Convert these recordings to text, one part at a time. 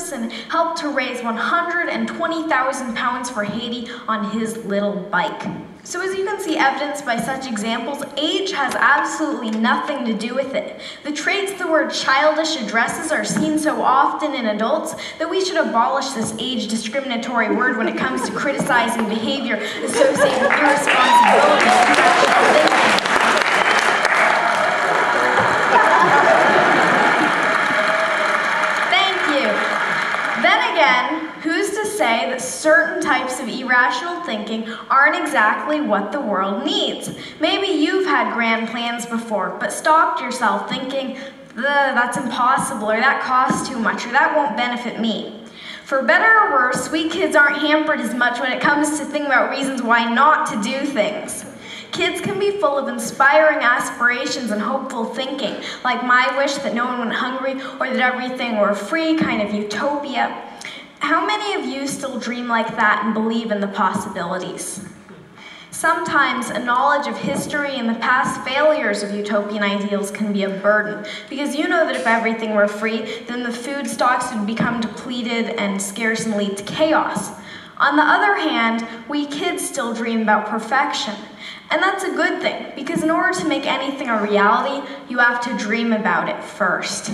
person helped to raise 120,000 pounds for Haiti on his little bike. So as you can see evidenced by such examples, age has absolutely nothing to do with it. The traits the word childish addresses are seen so often in adults that we should abolish this age discriminatory word when it comes to criticizing behavior associated with irresponsibility and irrational thinking. Then again, who's to say that certain types of irrational thinking aren't exactly what the world needs? Maybe you've had grand plans before, but stopped yourself thinking, that's impossible, or that costs too much, or that won't benefit me. For better or worse, we kids aren't hampered as much when it comes to thinking about reasons why not to do things. Kids can be full of inspiring aspirations and hopeful thinking, like my wish that no one went hungry or that everything were free, kind of utopia. How many of you still dream like that and believe in the possibilities? Sometimes a knowledge of history and the past failures of utopian ideals can be a burden, because you know that if everything were free, then the food stocks would become depleted and scarce and lead to chaos. On the other hand, we kids still dream about perfection. And that's a good thing, because in order to make anything a reality, you have to dream about it first.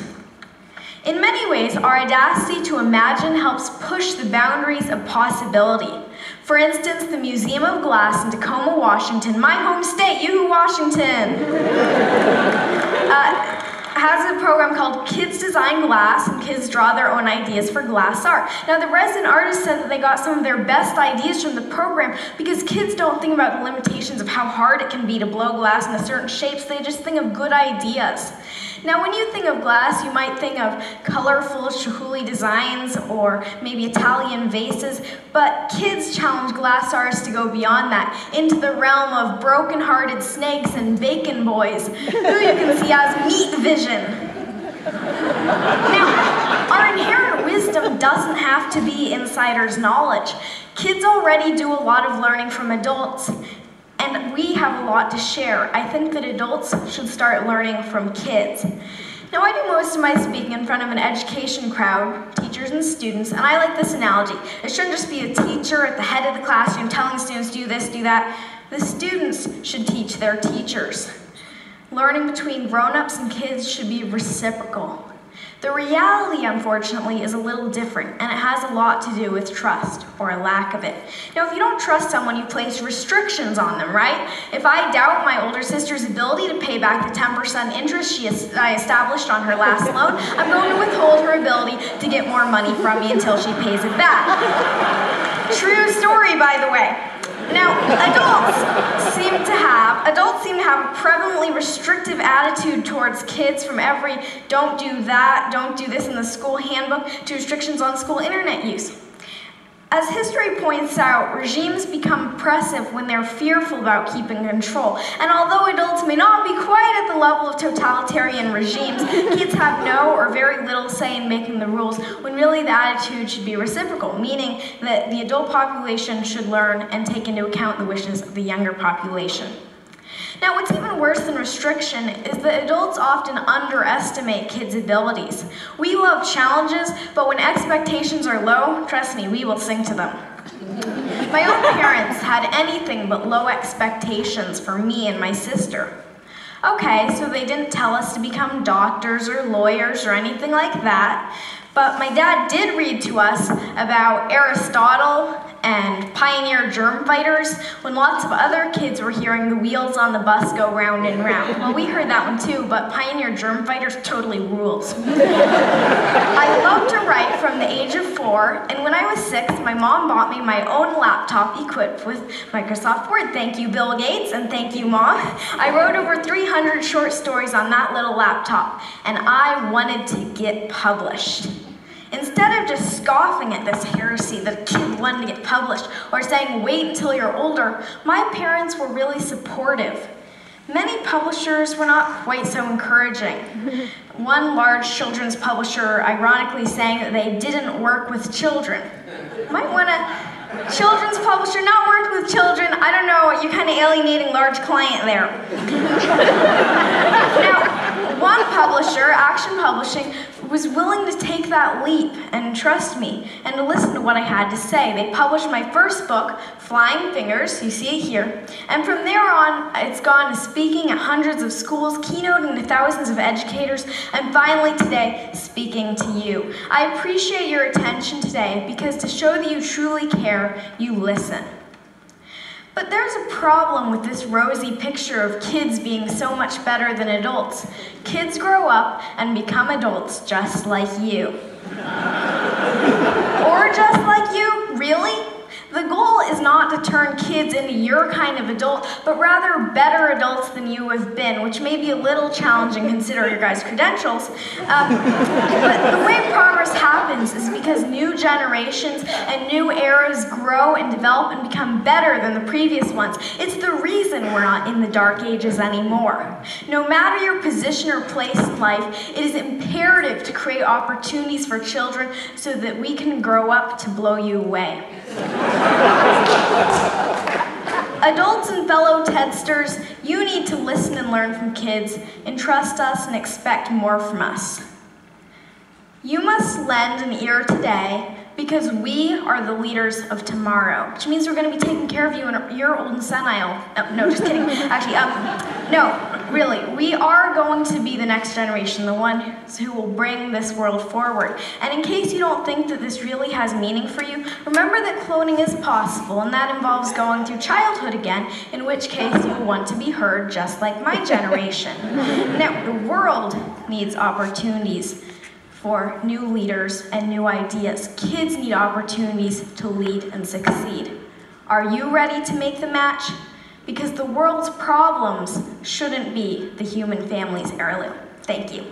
In many ways, our audacity to imagine helps push the boundaries of possibility. For instance, the Museum of Glass in Tacoma, Washington, my home state, yoo-hoo, Washington, has a program called Kids Design Glass, and kids draw their own ideas for glass art. Now, the resident artists said that they got some of their best ideas from the program because kids don't think about the limitations of how hard it can be to blow glass into certain shapes, they just think of good ideas. Now, when you think of glass, you might think of colorful chihuly designs or maybe Italian vases, but kids challenge glass artists to go beyond that, into the realm of broken-hearted snakes and bacon boys, who you can see as meat vision. Now, our inherent wisdom doesn't have to be insider's knowledge. Kids already do a lot of learning from adults, and we have a lot to share. I think that adults should start learning from kids. Now, I do most of my speaking in front of an education crowd, teachers and students, and I like this analogy. It shouldn't just be a teacher at the head of the classroom telling students, do this, do that. The students should teach their teachers. Learning between grown-ups and kids should be reciprocal. The reality, unfortunately, is a little different, and it has a lot to do with trust, or a lack of it. Now, if you don't trust someone, you place restrictions on them, right? If I doubt my older sister's ability to pay back the 10% interest I established on her last loan, I'm going to withhold her ability to get more money from me until she pays it back. True story, by the way. Now, adults seem to have a prevalently restrictive attitude towards kids, from every don't do that, don't do this in the school handbook, to restrictions on school internet use. As history points out, regimes become oppressive when they're fearful about keeping control. And although adults may not be quite at the level of totalitarian regimes, kids have no or very little say in making the rules, when really the attitude should be reciprocal, meaning that the adult population should learn and take into account the wishes of the younger population. Now, what's even worse than restriction is that adults often underestimate kids' abilities. We love challenges, but when expectations are low, trust me, we will sing to them. My own parents had anything but low expectations for me and my sister. Okay, so they didn't tell us to become doctors or lawyers or anything like that, but my dad did read to us about Aristotle and pioneer germ fighters when lots of other kids were hearing the wheels on the bus go round and round. Well, we heard that one too, but pioneer germ fighters totally rules. I loved to write from the age of 4, and when I was 6, my mom bought me my own laptop equipped with Microsoft Word. Thank you, Bill Gates, and thank you, Mom. I wrote over 300 short stories on that little laptop, and I wanted to get published. Instead of just scoffing at this heresy that a kid wanted to get published, or saying, wait until you're older, my parents were really supportive. Many publishers were not quite so encouraging. One large children's publisher ironically saying that they didn't work with children. Might want a children's publisher not working with children. I don't know, you're kind of alienating large client there. Now, one publisher, Action Publishing, was willing to take that leap and trust me and to listen to what I had to say. They published my first book, Flying Fingers, you see it here, and from there on, it's gone to speaking at hundreds of schools, keynoting to thousands of educators, and finally today, speaking to you. I appreciate your attention today because to show that you truly care, you listen. But there's a problem with this rosy picture of kids being so much better than adults. Kids grow up and become adults just like you. Or just like you, really? The goal is not to turn kids into your kind of adult, but rather better adults than you have been, which may be a little challenging considering your guys' credentials. But the way progress happens is because new generations and new eras grow and develop and become better than the previous ones. It's the reason we're not in the dark ages anymore. No matter your position or place in life, it is imperative to create opportunities for children so that we can grow up to blow you away. Adults and fellow Tedsters, you need to listen and learn from kids, and trust us and expect more from us. You must lend an ear today because we are the leaders of tomorrow, which means we're going to be taking care of you and your old and senile. No, just kidding. Actually, no, really, we are going to be the next generation, the ones who will bring this world forward. And in case you don't think that this really has meaning for you, remember that cloning is possible, and that involves going through childhood again, in which case you will want to be heard just like my generation. Now, the world needs opportunities for new leaders and new ideas. Kids need opportunities to lead and succeed. Are you ready to make the match? Because the world's problems shouldn't be the human family's heirloom. Thank you.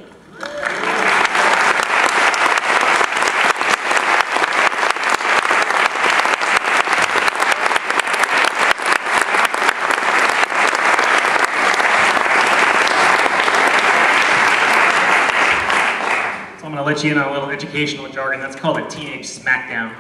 I'm going to let you in on a little educational jargon. That's called a teenage smackdown.